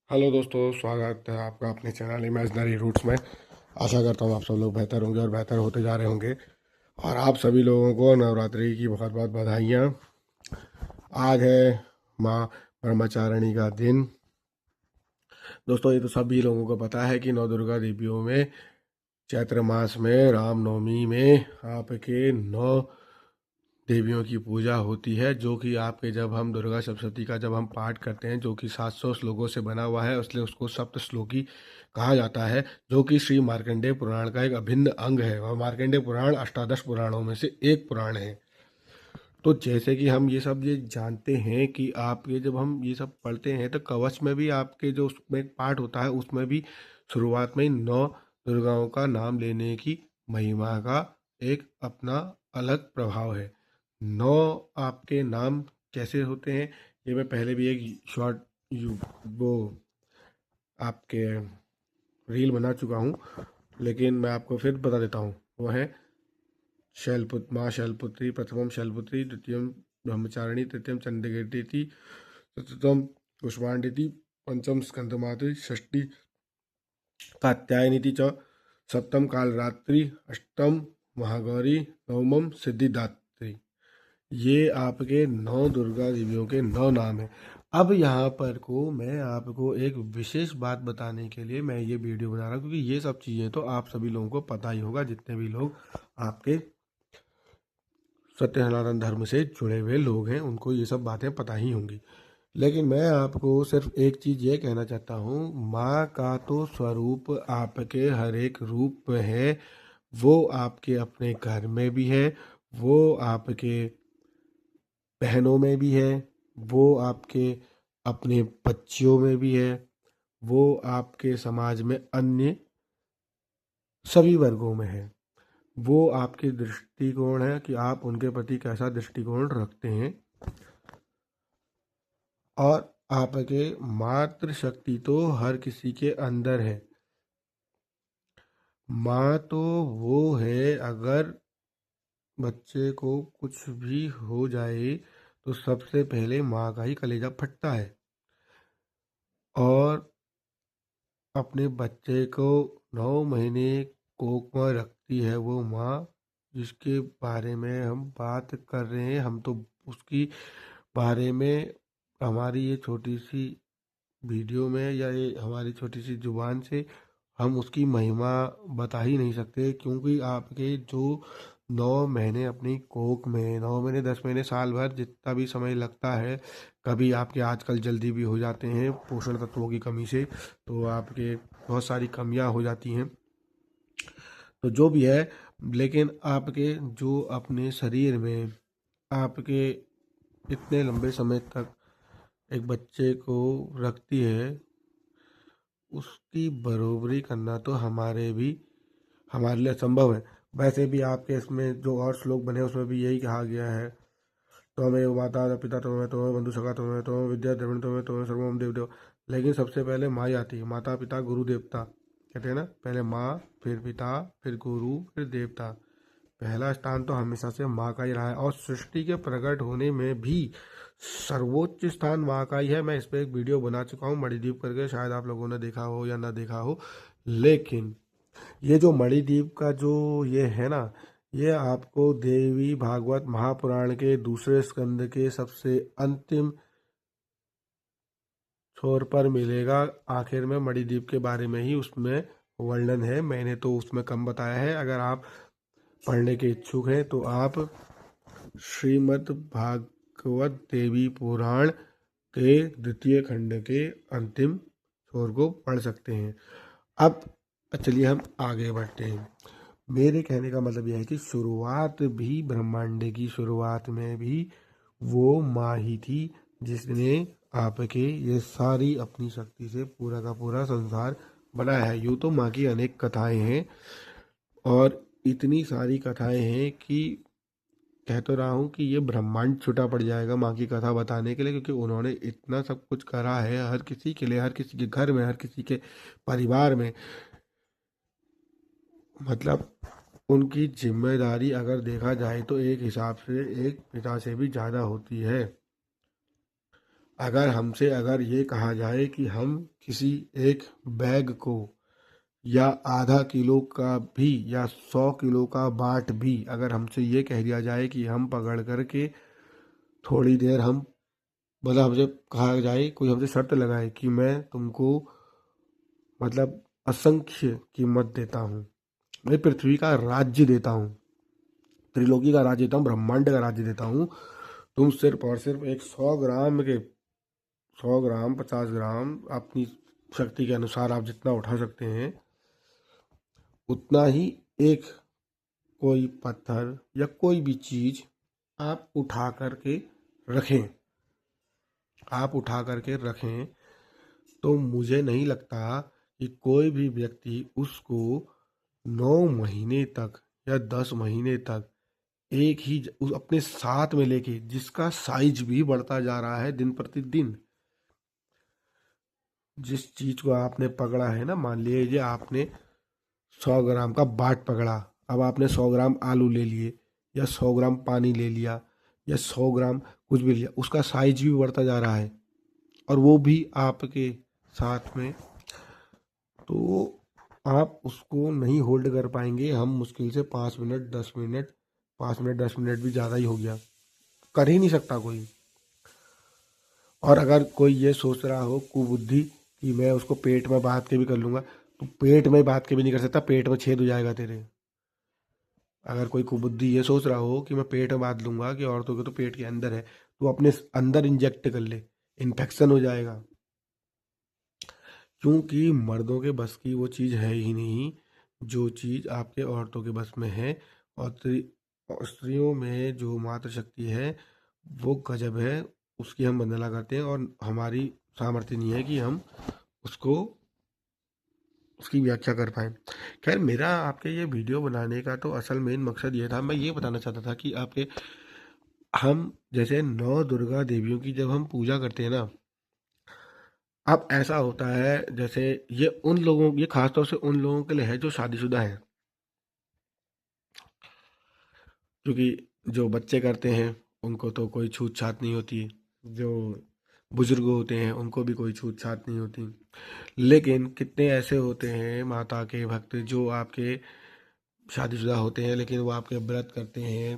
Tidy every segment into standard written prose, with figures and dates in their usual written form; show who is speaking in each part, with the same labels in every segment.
Speaker 1: Hello दोस्तों, स्वागत है आपका अपने चैनल इमेजिनरी रूट्स में। आशा करता हूँ आप सब लोग बेहतर होंगे और बेहतर होते जा रहे होंगे। और आप सभी लोगों को नवरात्रि की बहुत बहुत बधाइयाँ। आज है माँ ब्रह्मचारिणी का दिन। दोस्तों, ये तो सभी लोगों को पता है कि नौ दुर्गा देवियों में चैत्र मास में रामनवमी में आपके 9 देवियों की पूजा होती है, जो कि आपके जब हम दुर्गा सप्तशती का जब हम पाठ करते हैं, जो कि 700 श्लोकों से बना हुआ है, इसलिए उसको सप्त श्लोकी कहा जाता है, जो कि श्री मार्कंडेय पुराण का एक अभिन्न अंग है। और मार्कंडेय पुराण अष्टादश पुराणों में से एक पुराण है। तो जैसे कि हम ये जानते हैं कि आपके जब हम ये सब पढ़ते हैं तो कवच में भी आपके जो उसमें एक पाठ होता है, उसमें भी शुरुआत में ही 9 दुर्गाओं का नाम लेने की महिमा का एक अपना अलग प्रभाव है। 9 आपके नाम कैसे होते हैं, ये मैं पहले भी एक शॉर्ट वो आपके रील बना चुका हूँ, लेकिन मैं आपको फिर बता देता हूँ। वो है शैलपुत्र, माँ शैलपुत्री, प्रथमम शैलपुत्री, द्वितीयम ब्रह्मचारिणी, तृतीयम चंडीगढ़ी, चतुर्थम कुष्मांडी, पंचम स्कंदमातृ, षष्ठी कात्यायनी च, सप्तम कालरात्रि, अष्टम महागौरी, नवमम सिद्धिदात्री। ये आपके 9 दुर्गा देवियों के 9 नाम हैं। अब यहाँ पर को मैं आपको एक विशेष बात बताने के लिए मैं ये वीडियो बना रहा हूँ, क्योंकि ये सब चीज़ें तो आप सभी लोगों को पता ही होगा, जितने भी लोग आपके सत्य सनातन धर्म से जुड़े हुए लोग हैं उनको ये सब बातें पता ही होंगी। लेकिन मैं आपको सिर्फ एक चीज़ ये कहना चाहता हूँ, माँ का तो स्वरूप आपके हर एक रूप में है। वो आपके अपने घर में भी है, वो आपके बहनों में भी है, वो आपके अपने बच्चियों में भी है, वो आपके समाज में अन्य सभी वर्गों में है। वो आपके दृष्टिकोण है कि आप उनके प्रति कैसा दृष्टिकोण रखते हैं। और आपके मातृ शक्ति तो हर किसी के अंदर है। माँ तो वो है, अगर बच्चे को कुछ भी हो जाए तो सबसे पहले माँ का ही कलेजा फटता है। और अपने बच्चे को 9 महीने कोख में रखती है वो माँ, जिसके बारे में हम बात कर रहे हैं। हम तो उसकी बारे में हमारी ये छोटी सी वीडियो में या ये हमारी छोटी सी जुबान से हम उसकी महिमा बता ही नहीं सकते, क्योंकि आपके जो 9 महीने अपनी कोख में, 9 महीने 10 महीने साल भर जितना भी समय लगता है, कभी आपके आजकल जल्दी भी हो जाते हैं पोषण तत्वों की कमी से, तो आपके बहुत सारी कमियां हो जाती हैं। तो जो भी है, लेकिन आपके जो अपने शरीर में आपके इतने लंबे समय तक एक बच्चे को रखती है, उसकी बरोबरी करना तो हमारे लिए संभव है। वैसे भी आपके इसमें जो और श्लोक बने उसमें भी यही कहा गया है, तो हमें माता पिता तुम्हें, तुम्हें बंधु सखा तुम्हें, तुम्हें विद्या द्रविण तुम्हें, तुम्हें सर्वम देव देव। लेकिन सबसे पहले माँ ही आती है, माता पिता गुरु देवता कहते हैं ना, पहले माँ फिर पिता फिर गुरु फिर देवता। पहला स्थान तो हमेशा से माँ का ही रहा है, और सृष्टि के प्रकट होने में भी सर्वोच्च स्थान माँ का ही है। मैं इस पर एक वीडियो बना चुका हूँ मणिद्वीप करके, शायद आप लोगों ने देखा हो या ना देखा हो। लेकिन ये जो मणिद्वीप का जो ये है ना, ये आपको देवी भागवत महापुराण के दूसरे स्कंद के सबसे अंतिम छोर पर मिलेगा। आखिर में मणिद्वीप के बारे में ही उसमें वर्णन है, मैंने तो उसमें कम बताया है। अगर आप पढ़ने के इच्छुक हैं तो आप श्रीमद् भागवत देवी पुराण के द्वितीय खंड के अंतिम छोर को पढ़ सकते हैं। अब चलिए हम आगे बढ़ते हैं। मेरे कहने का मतलब यह है कि शुरुआत भी, ब्रह्मांड की शुरुआत में भी वो माँ ही थी, जिसने आपके ये सारी अपनी शक्ति से पूरा का पूरा संसार बनाया है। यूँ तो माँ की अनेक कथाएं हैं, और इतनी सारी कथाएं हैं कि कह तो रहा हूँ कि ये ब्रह्मांड छूटा पड़ जाएगा माँ की कथा बताने के लिए, क्योंकि उन्होंने इतना सब कुछ करा है हर किसी के लिए, हर किसी के घर में, हर किसी के परिवार में। मतलब उनकी जिम्मेदारी अगर देखा जाए तो एक हिसाब से एक पिता से भी ज़्यादा होती है। अगर ये कहा जाए कि हम किसी एक बैग को या आधा किलो का भी या 100 किलो का बाट भी अगर हमसे ये कह दिया जाए कि हम पकड़ करके थोड़ी देर हम मतलब हमसे कहा जाए, कोई हमसे शर्त लगाए कि मैं तुमको मतलब असंख्य कीमत देता हूँ, मैं पृथ्वी का राज्य देता हूँ, त्रिलोकी का राज्य देता हूँ, ब्रह्मांड का राज्य देता हूँ, तुम सिर्फ और सिर्फ एक 100 ग्राम 50 ग्राम अपनी शक्ति के अनुसार आप जितना उठा सकते हैं उतना ही एक कोई पत्थर या कोई भी चीज आप उठा करके रखें, आप उठा करके रखें, तो मुझे नहीं लगता कि कोई भी व्यक्ति उसको 9 महीने तक या 10 महीने तक एक ही उस अपने साथ में लेके, जिसका साइज भी बढ़ता जा रहा है दिन प्रतिदिन। जिस चीज को आपने पकड़ा है ना, मान लीजिए आपने 100 ग्राम का बाट पकड़ा, अब आपने 100 ग्राम आलू ले लिए या 100 ग्राम पानी ले लिया या 100 ग्राम कुछ भी लिया, उसका साइज भी बढ़ता जा रहा है और वो भी आपके साथ में, तो आप उसको नहीं होल्ड कर पाएंगे। हम मुश्किल से 5 मिनट 10 मिनट, 5 मिनट 10 मिनट भी ज़्यादा ही हो गया, कर ही नहीं सकता कोई। और अगर कोई ये सोच रहा हो कुबुद्धि कि मैं उसको पेट में बांध के भी कर लूंगा, तो पेट में बांध के भी नहीं कर सकता, पेट में छेद हो जाएगा तेरे। अगर कोई कुबुद्धि ये सोच रहा हो कि मैं पेट में बांध लूंगा, कि औरतों के तो पेट के अंदर है, तो अपने अंदर इंजेक्ट कर ले, इन्फेक्शन हो जाएगा। क्योंकि मर्दों के बस की वो चीज़ है ही नहीं जो चीज़ आपके औरतों के बस में है। और और स्त्रियों में जो मातृ शक्ति है वो गजब है, उसकी हम वंदना करते हैं और हमारी सामर्थ्य नहीं है कि हम उसको उसकी व्याख्या कर पाए। खैर, मेरा आपके ये वीडियो बनाने का तो असल मेन मकसद ये था, मैं ये बताना चाहता था कि आपके हम जैसे 9 दुर्गा देवियों की जब हम पूजा करते हैं ना, अब ऐसा होता है जैसे ये खास तौर से उन लोगों के लिए है जो शादीशुदा हैं, क्योंकि जो बच्चे करते हैं उनको तो कोई छूत छात नहीं होती, जो बुजुर्ग होते हैं उनको भी कोई छूत छात नहीं होती। लेकिन कितने ऐसे होते हैं माता के भक्त जो आपके शादीशुदा होते हैं लेकिन वो आपके व्रत करते हैं।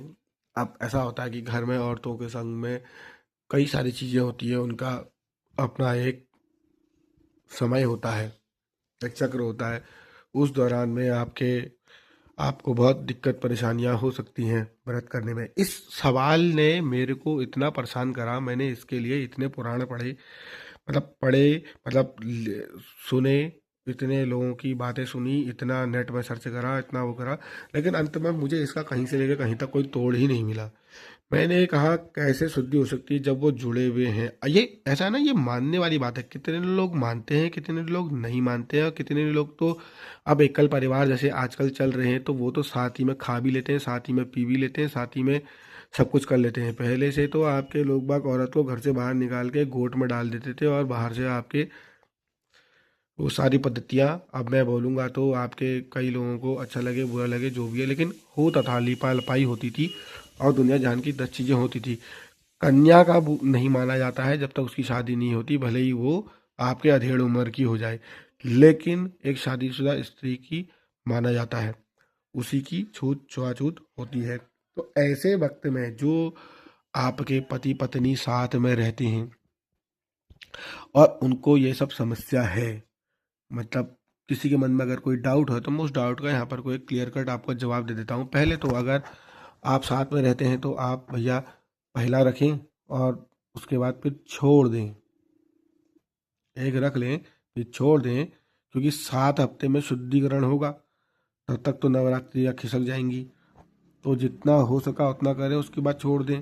Speaker 1: अब ऐसा होता है कि घर में औरतों के संग में कई सारी चीज़ें होती है, उनका अपना एक समय होता है, एक चक्र होता है। उस दौरान में आपको बहुत दिक्कत परेशानियां हो सकती हैं व्रत करने में। इस सवाल ने मेरे को इतना परेशान करा, मैंने इसके लिए इतने पुराण पढ़े, मतलब पढ़े, मतलब सुने, इतने लोगों की बातें सुनी, इतना नेट में सर्च करा, इतना वो करा, लेकिन अंत में मुझे इसका कहीं से लेकर कहीं तक कोई तोड़ ही नहीं मिला। मैंने कहा कैसे शुद्धि हो सकती है जब वो जुड़े हुए हैं। ये ऐसा है ना, ये मानने वाली बात है, कितने लोग मानते हैं कितने लोग नहीं मानते हैं, और कितने लोग तो अब एकल परिवार जैसे आजकल चल रहे हैं तो वो तो साथ ही में खा भी लेते हैं, साथ ही में पी भी लेते हैं, साथ ही में सब कुछ कर लेते हैं। पहले से तो आपके लोग बाग औरत को घर से बाहर निकाल के गोट में डाल देते थे और बाहर से आपके वो सारी पद्धतियाँ, अब मैं बोलूँगा तो आपके कई लोगों को अच्छा लगे बुरा लगे जो भी है, लेकिन होता था, लिपा लपाई होती थी और दुनिया जान की 10 चीज़ें होती थी। कन्या का नहीं माना जाता है जब तक उसकी शादी नहीं होती, भले ही वो आपके अधेड़ उम्र की हो जाए, लेकिन एक शादीशुदा स्त्री की माना जाता है, उसी की छूत छुआछूत होती है। तो ऐसे वक्त में जो आपके पति पत्नी साथ में रहते हैं और उनको ये सब समस्या है, मतलब किसी के मन में अगर कोई डाउट है तो मैं उस डाउट का यहाँ पर कोई क्लियर कट आपको जवाब दे देता हूँ। पहले तो अगर आप साथ में रहते हैं तो आप भैया पहला रखें और उसके बाद फिर छोड़ दें, एक रख लें फिर छोड़ दें, क्योंकि 7 हफ्ते में शुद्धिकरण होगा, तब तक तो नवरात्रियाँ खिसक जाएंगी, तो जितना हो सका उतना करें, उसके बाद छोड़ दें।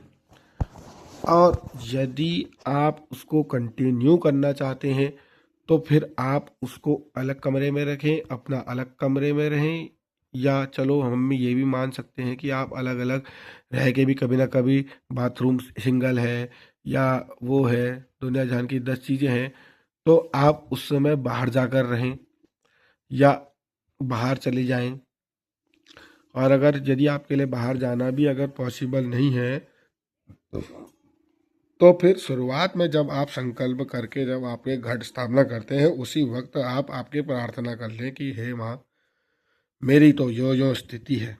Speaker 1: और यदि आप उसको कंटिन्यू करना चाहते हैं तो फिर आप उसको अलग कमरे में रखें, अपना अलग कमरे में रहें, या चलो हम ये भी मान सकते हैं कि आप अलग अलग रह के भी कभी ना कभी बाथरूम सिंगल है या वो है, दुनिया जहान की 10 चीज़ें हैं, तो आप उस समय बाहर जाकर रहें या बाहर चले जाएं। और अगर यदि आपके लिए बाहर जाना भी अगर पॉसिबल नहीं है तो फिर शुरुआत में जब आप संकल्प करके जब आप ये घट स्थापना करते हैं, उसी वक्त आप आपकी प्रार्थना कर लें कि हे माँ, मेरी तो यो यो स्थिति है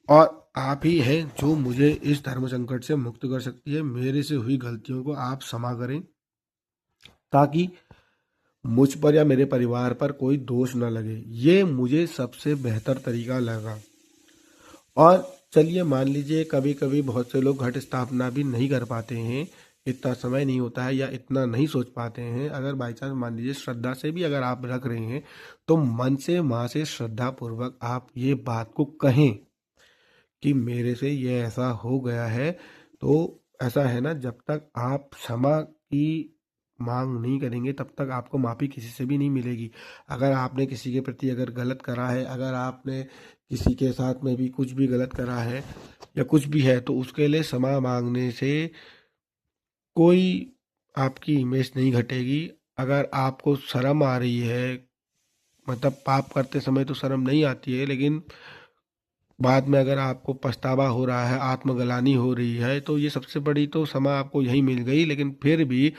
Speaker 1: और आप ही हैं जो मुझे इस धर्म संकट से मुक्त कर सकती है। मेरे से हुई गलतियों को आप क्षमा करें, ताकि मुझ पर या मेरे परिवार पर कोई दोष न लगे। ये मुझे सबसे बेहतर तरीका लगा। और चलिए मान लीजिए कभी कभी बहुत से लोग घट स्थापना भी नहीं कर पाते हैं, इतना समय नहीं होता है या इतना नहीं सोच पाते हैं। अगर बाई चांस मान लीजिए श्रद्धा से भी अगर आप रख रहे हैं, तो मन से माँ से श्रद्धा पूर्वक आप ये बात को कहें कि मेरे से ये ऐसा हो गया है। तो ऐसा है ना, जब तक आप क्षमा की मांग नहीं करेंगे तब तक आपको माफ़ी किसी से भी नहीं मिलेगी। अगर आपने किसी के प्रति अगर गलत करा है, अगर आपने किसी के साथ में भी कुछ भी गलत करा है या कुछ भी है, तो उसके लिए क्षमा मांगने से कोई आपकी इमेज नहीं घटेगी। अगर आपको शर्म आ रही है, मतलब पाप करते समय तो शर्म नहीं आती है, लेकिन बाद में अगर आपको पछतावा हो रहा है, आत्मग्लानि हो रही है, तो ये सबसे बड़ी तो क्षमा आपको यही मिल गई। लेकिन फिर भी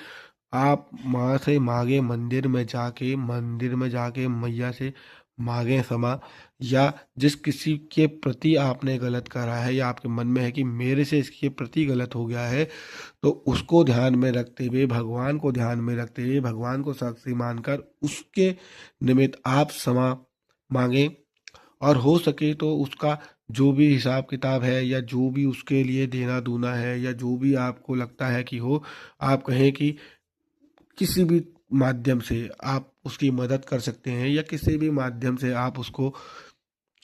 Speaker 1: आप माँ से मांगे, मंदिर में जाके मैया से मांगे क्षमा। या जिस किसी के प्रति आपने गलत करा है या आपके मन में है कि मेरे से इसके प्रति गलत हो गया है, तो उसको ध्यान में रखते हुए, भगवान को ध्यान में रखते हुए, भगवान को साक्षी मानकर उसके निमित्त आप क्षमा मांगे। और हो सके तो उसका जो भी हिसाब किताब है या जो भी उसके लिए देना दूना है या जो भी आपको लगता है कि हो, आप कहें कि किसी भी माध्यम से आप उसकी मदद कर सकते हैं या किसी भी माध्यम से आप उसको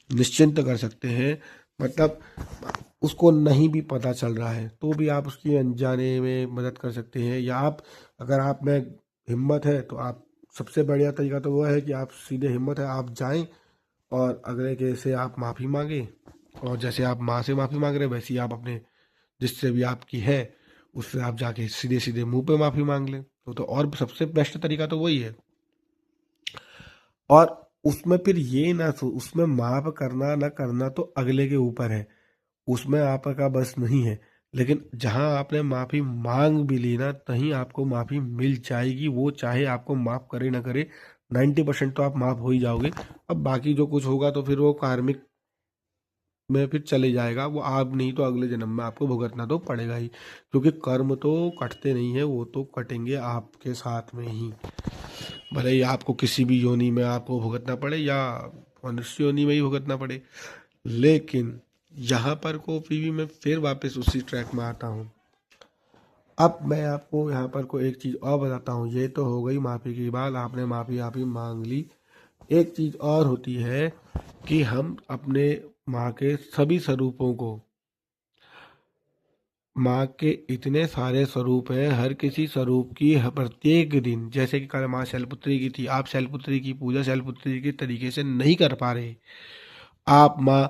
Speaker 1: निश्चिंत कर सकते हैं। मतलब उसको नहीं भी पता चल रहा है तो भी आप उसकी अनजाने में मदद कर सकते हैं। या आप, अगर आप में हिम्मत है तो आप, सबसे बढ़िया तरीका तो वो है कि आप सीधे, हिम्मत है आप जाएं और अगले के से आप माफ़ी मांगे। और जैसे आप माँ से माफ़ी मांग रहे हैं, वैसे ही आप अपने जिससे भी आपकी है उससे आप जाके सीधे सीधे मुंह पे माफ़ी मांग लें। तो और सबसे बेस्ट तरीका तो वही है। और उसमें फिर ये ना उसमें माफ़ करना ना करना तो अगले के ऊपर है, उसमें आपका बस नहीं है। लेकिन जहाँ आपने माफ़ी मांग भी ली ना, तहीं आपको माफ़ी मिल जाएगी। वो चाहे आपको माफ़ करे ना करे, 90% तो आप माफ़ हो ही जाओगे। अब बाकी जो कुछ होगा तो फिर वो कार्मिक में फिर चले जाएगा, वो आप नहीं तो अगले जन्म में आपको भुगतना तो पड़ेगा ही। क्योंकि कर्म तो कटते नहीं है, वो तो कटेंगे आपके साथ में ही। भले ही आपको किसी भी योनि में आपको भुगतना पड़े या मनुष्य योनि में ही भुगतना पड़े। लेकिन यहाँ पर को भी मैं फिर वापस उसी ट्रैक में आता हूँ। अब मैं आपको यहाँ पर को एक चीज़ और बताता हूँ। ये तो हो गई माफ़ी की बात, आपने माफ़ी आपी मांग ली। एक चीज़ और होती है कि हम अपने माँ के सभी स्वरूपों को, माँ के इतने सारे स्वरूप हैं, हर किसी स्वरूप की प्रत्येक दिन, जैसे कि कल माँ शैलपुत्री की थी, आप शैलपुत्री की पूजा शैलपुत्री के तरीके से नहीं कर पा रहे। आप माँ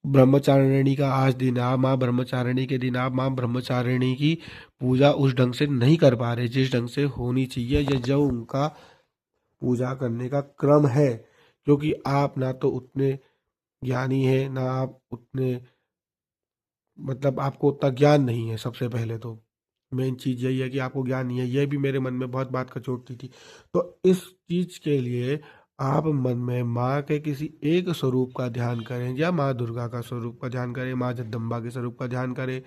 Speaker 1: ब्रह्मचारिणी का आज दिन है, आप माँ ब्रह्मचारिणी के दिन आप माँ ब्रह्मचारिणी की पूजा उस ढंग से नहीं कर पा रहे जिस ढंग से होनी चाहिए, या जो उनका पूजा करने का क्रम है। क्योंकि आप ना तो उतने ज्ञानी है, ना आप उतने, मतलब आपको उतना ज्ञान नहीं है। सबसे पहले तो मेन चीज़ यही है कि आपको ज्ञान नहीं है। यह भी मेरे मन में बहुत बात कचोटती थी। तो इस चीज़ के लिए आप मन में माँ के किसी एक स्वरूप का ध्यान करें, या माँ दुर्गा का स्वरूप का ध्यान करें, माँ जगदम्बा के स्वरूप का ध्यान करें,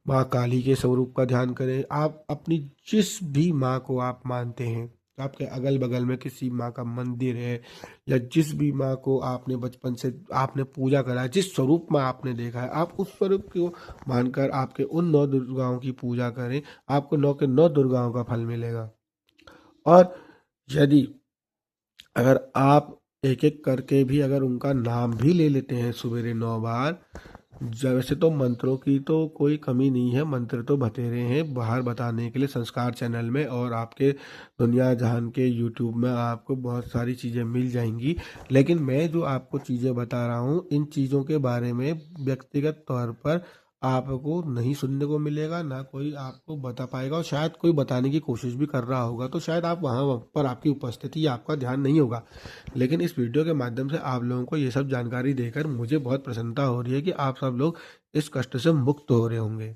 Speaker 1: माँ काली के स्वरूप का ध्यान करें। आप अपनी जिस भी माँ को आप मानते हैं, आपके अगल बगल में किसी माँ का मंदिर है, या जिस भी माँ को आपने बचपन से आपने पूजा करा है, जिस स्वरूप में आपने देखा है, आप उस स्वरूप को मानकर आपके उन 9 दुर्गाओं की पूजा करें। आपको 9 के 9 दुर्गाओं का फल मिलेगा। और यदि अगर आप एक एक करके भी अगर उनका नाम भी ले लेते हैं सवेरे 9 बार, वैसे तो मंत्रों की तो कोई कमी नहीं है, मंत्र तो बतेरे हैं बाहर बताने के लिए संस्कार चैनल में, और आपके दुनिया जहान के यूट्यूब में आपको बहुत सारी चीज़ें मिल जाएंगी। लेकिन मैं जो आपको चीज़ें बता रहा हूँ, इन चीज़ों के बारे में व्यक्तिगत तौर पर आपको नहीं सुनने को मिलेगा, ना कोई आपको बता पाएगा। और शायद कोई बताने की कोशिश भी कर रहा होगा तो शायद आप वहाँ पर आपकी उपस्थिति या आपका ध्यान नहीं होगा। लेकिन इस वीडियो के माध्यम से आप लोगों को ये सब जानकारी देकर मुझे बहुत प्रसन्नता हो रही है कि आप सब लोग इस कष्ट से मुक्त हो रहे होंगे।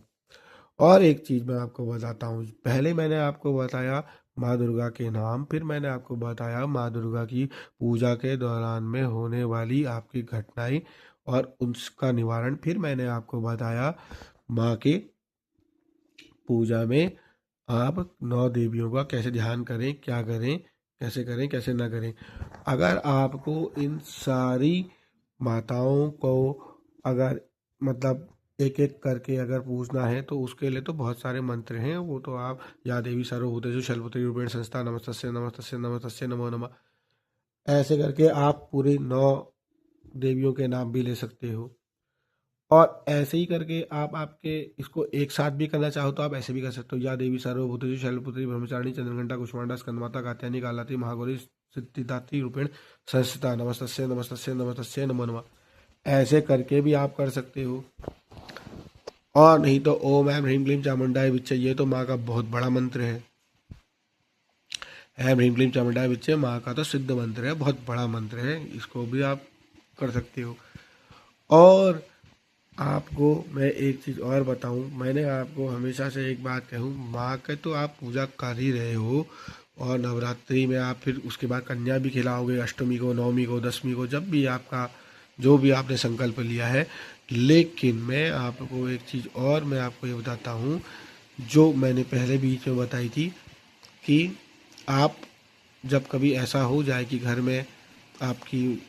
Speaker 1: और एक चीज़ मैं आपको बताता हूँ, पहले मैंने आपको बताया माँ दुर्गा के नाम, फिर मैंने आपको बताया माँ दुर्गा की पूजा के दौरान में होने वाली आपकी घटनाएं और उसका निवारण, फिर मैंने आपको बताया माँ के पूजा में आप 9 देवियों का कैसे ध्यान करें, क्या करें कैसे ना करें। अगर आपको इन सारी माताओं को अगर मतलब एक एक करके अगर पूछना है तो उसके लिए तो बहुत सारे मंत्र हैं, वो तो आप या देवी सर्वभूतेषु शैलपुत्री रूपेण संस्था नमस्तस्यै नमस्तस्यै नमस्तस्यै नमो नमः ऐसे करके आप पूरी 9 देवियों के नाम भी ले सकते हो। और ऐसे ही करके आप आपके इसको एक साथ भी करना चाहो तो आप ऐसे भी कर सकते हो। या देवी सर्वभूतेषु शैलपुत्री ब्रह्मचारिणी चंद्रघंटा कुष्मांडा स्कंदमाता कात्यायनी कालाती महागौरी सिद्धिदात्री रूपेण संस्थिता नमस्तस्यै नमस्तस्यै नमस्तस्यै नमो नमः ऐसे करके भी आप कर सकते हो। और नहीं तो ओम ऐम ह्रीम क्लीम चामुंडाय विच्चे, ये तो माँ का बहुत बड़ा मंत्र है। ऐम ह्रीम क्लीम चामुंडाय विच्चे माँ का तो सिद्ध मंत्र है, बहुत बड़ा मंत्र है, इसको भी आप कर सकते हो। और आपको मैं एक चीज़ और बताऊं, मैंने आपको हमेशा से एक बात कहूं, माँ के तो आप पूजा कर ही रहे हो और नवरात्रि में आप फिर उसके बाद कन्या भी खिलाओगे, अष्टमी को, नवमी को, दसवीं को, जब भी आपका जो भी आपने संकल्प लिया है। लेकिन मैं आपको एक चीज़ और मैं आपको ये बताता हूँ, जो मैंने पहले बीच में बताई थी कि आप जब कभी ऐसा हो जाए कि घर में आपकी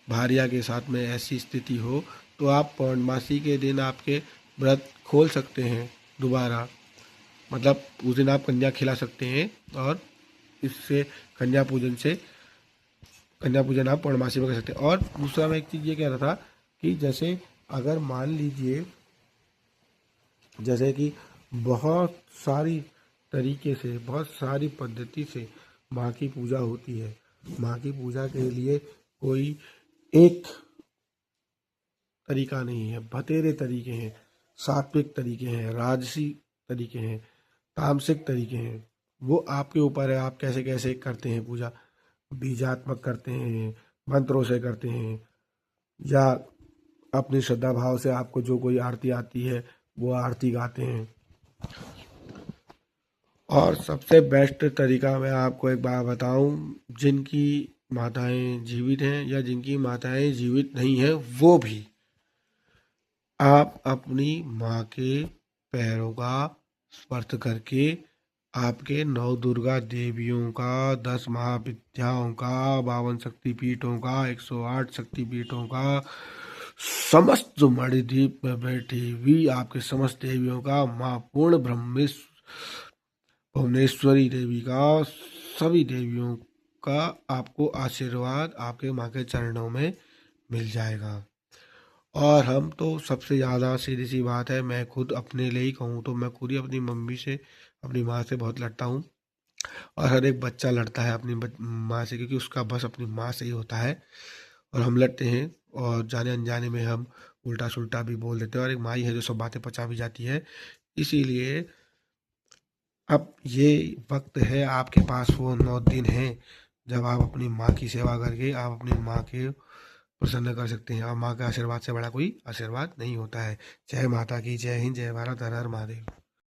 Speaker 1: भार्या के साथ में ऐसी स्थिति हो तो आप पौर्णमासी के दिन आपके व्रत खोल सकते हैं दोबारा, मतलब उस दिन आप कन्या खिला सकते हैं और इससे कन्या पूजन आप पौर्णमासी में कर सकते हैं। और दूसरा मैं एक चीज़ ये कह रहा था कि जैसे अगर मान लीजिए जैसे कि बहुत सारी तरीके से बहुत सारी पद्धति से माँ की पूजा होती है, माँ की पूजा के लिए कोई एक तरीका नहीं है, बतेरे तरीके हैं, सात्विक तरीके हैं, राजसी तरीके हैं, तामसिक तरीके हैं। वो आपके ऊपर है, आप कैसे कैसे करते हैं पूजा। बीजात्मक करते हैं, मंत्रों से करते हैं, या अपनी श्रद्धा भाव से आपको जो कोई आरती आती है वो आरती गाते हैं। और सबसे बेस्ट तरीका मैं आपको एक बात बताऊं, जिनकी माताएं जीवित हैं या जिनकी माताएं जीवित नहीं हैं वो भी आप अपनी माँ के पैरों का स्पर्श करके आपके 9 दुर्गा देवियों का, 10 महाविद्याओं का, 52 शक्तिपीठों का, 108 शक्तिपीठों का, समस्त मणिद्वीप में बैठी हुई आपके समस्त देवियों का, माँ पूर्ण भुवनेश्वरी देवी का, सभी देवियों का आपको आशीर्वाद आपके माँ के चरणों में मिल जाएगा। और हम तो सबसे ज़्यादा सीधी सी बात है, मैं खुद अपने लिए ही कहूँ तो मैं खुद ही अपनी मम्मी से, अपनी माँ से बहुत लड़ता हूँ। और हर एक बच्चा लड़ता है अपनी माँ से, क्योंकि उसका बस अपनी माँ से ही होता है। और हम लड़ते हैं और जाने अनजाने में हम उल्टा सुल्टा भी बोल देते हैं, और एक माँ ही है जो सब बातें पचा भी जाती है। इसीलिए अब ये वक्त है आपके पास, वो 9 दिन हैं जब आप अपनी माँ की सेवा करके आप अपनी माँ के प्रसन्न कर सकते हैं। और माँ के आशीर्वाद से बड़ा कोई आशीर्वाद नहीं होता है। जय माता की, जय हिंद, जय भारत, हर हर महादेव।